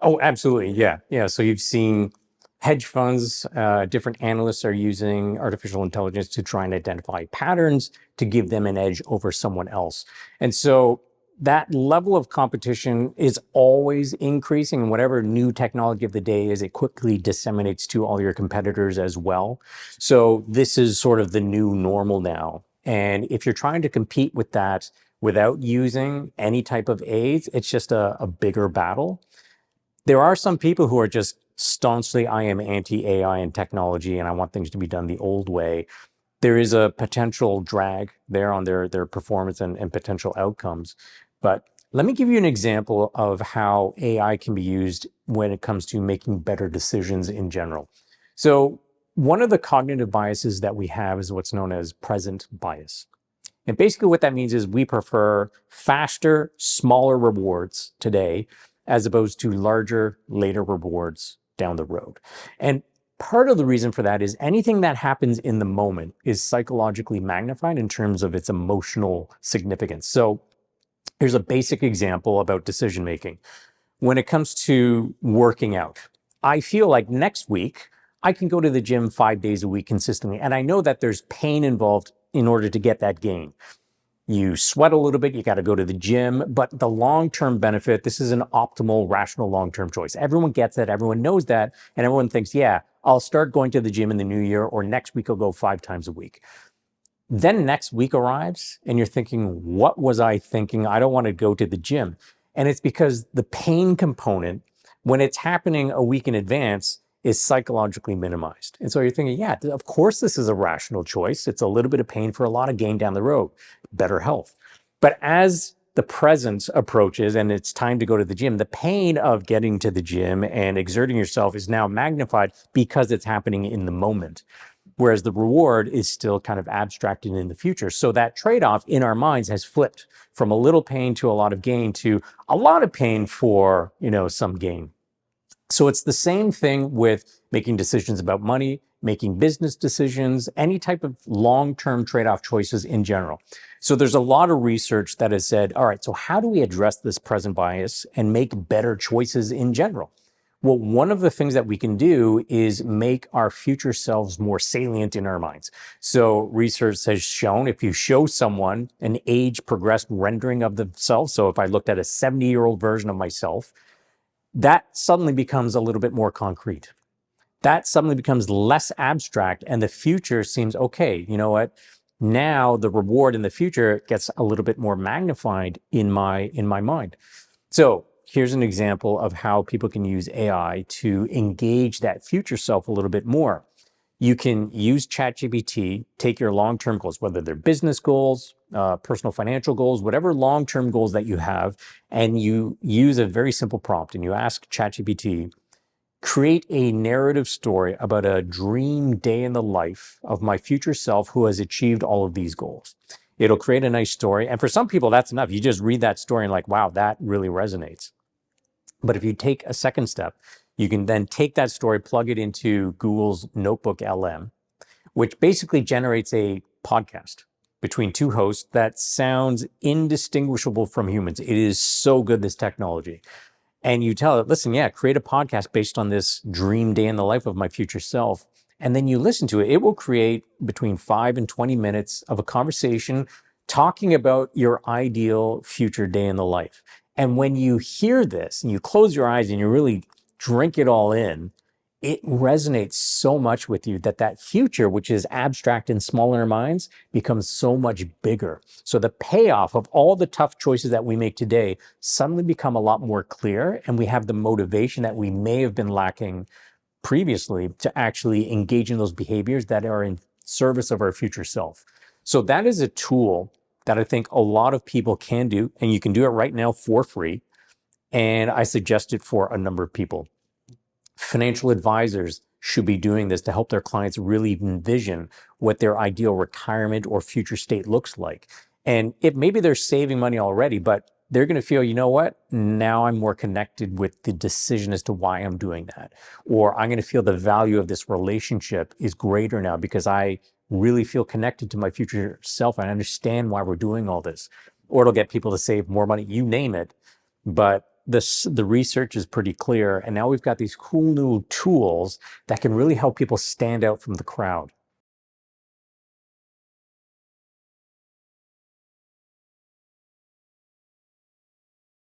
Oh, absolutely. Yeah. Yeah. So you've seen hedge funds, different analysts are using artificial intelligence to try and identify patterns to give them an edge over someone else. And so that level of competition is always increasing. And whatever new technology of the day is, it quickly disseminates to all your competitors as well. So this is sort of the new normal now. And if you're trying to compete with that without using any type of aids, it's just a bigger battle. There are some people who are just staunchly, I am anti-AI and technology, and I want things to be done the old way. There is a potential drag there on their performance and potential outcomes. But let me give you an example of how AI can be used when it comes to making better decisions in general. So one of the cognitive biases that we have is what's known as present bias. And basically what that means is we prefer faster, smaller rewards today, as opposed to larger, later rewards down the road. And part of the reason for that is anything that happens in the moment is psychologically magnified in terms of its emotional significance. So here's a basic example about decision making. When it comes to working out, I feel like next week I can go to the gym 5 days a week consistently. And I know that there's pain involved in order to get that gain. You sweat a little bit, you got to go to the gym, but the long-term benefit, this is an optimal, rational long-term choice. Everyone gets that, everyone knows that, and everyone thinks, yeah, I'll start going to the gym in the new year, or next week I'll go 5 times a week. Then next week arrives and you're thinking, what was I thinking? I don't want to go to the gym. And it's because the pain component, when it's happening a week in advance, is psychologically minimized. And so you're thinking, yeah, of course this is a rational choice. It's a little bit of pain for a lot of gain down the road, better health. But as the present approaches and it's time to go to the gym, the pain of getting to the gym and exerting yourself is now magnified because it's happening in the moment. Whereas the reward is still kind of abstracted in the future. So that trade-off in our minds has flipped from a little pain to a lot of gain to a lot of pain for, some gain. So it's the same thing with making decisions about money, making business decisions, any type of long-term trade-off choices in general. So there's a lot of research that has said, all right, so how do we address this present bias and make better choices in general? Well, one of the things that we can do is make our future selves more salient in our minds. So research has shown if you show someone an age progressed rendering of themselves, so if I looked at a 70-year-old version of myself, that suddenly becomes a little bit more concrete. That suddenly becomes less abstract, and the future seems okay. You know what? Now the reward in the future gets a little bit more magnified in my mind. So here's an example of how people can use AI to engage that future self a little bit more. You can use ChatGPT, take your long-term goals, whether they're business goals, personal financial goals, whatever long-term goals that you have, and you use a very simple prompt and you ask ChatGPT, create a narrative story about a dream day in the life of my future self who has achieved all of these goals. It'll create a nice story. And for some people, that's enough. You just read that story and like, wow, that really resonates. But if you take a second step, you can then take that story, plug it into Google's Notebook LM, which basically generates a podcast between two hosts that sounds indistinguishable from humans. It is so good, this technology. And you tell it, listen, yeah, create a podcast based on this dream day in the life of my future self. And then you listen to it. It will create between 5 and 20 minutes of a conversation talking about your ideal future day in the life. And when you hear this and you close your eyes and you really drink it all in, it resonates so much with you that future, which is abstract and small in our minds, becomes so much bigger. So the payoff of all the tough choices that we make today suddenly become a lot more clear, and we have the motivation that we may have been lacking previously to actually engage in those behaviors that are in service of our future self. So that is a tool that I think a lot of people can do, and you can do it right now for free. And I suggest it for a number of people. Financial advisors should be doing this to help their clients really envision what their ideal retirement or future state looks like. And if maybe they're saving money already, but they're going to feel, you know what, now I'm more connected with the decision as to why I'm doing that. Or I'm going to feel the value of this relationship is greater now because I really feel connected to my future self. I understand why we're doing all this. Or it'll get people to save more money, you name it. But the research is pretty clear, and now we've got these cool new tools that can really help people stand out from the crowd.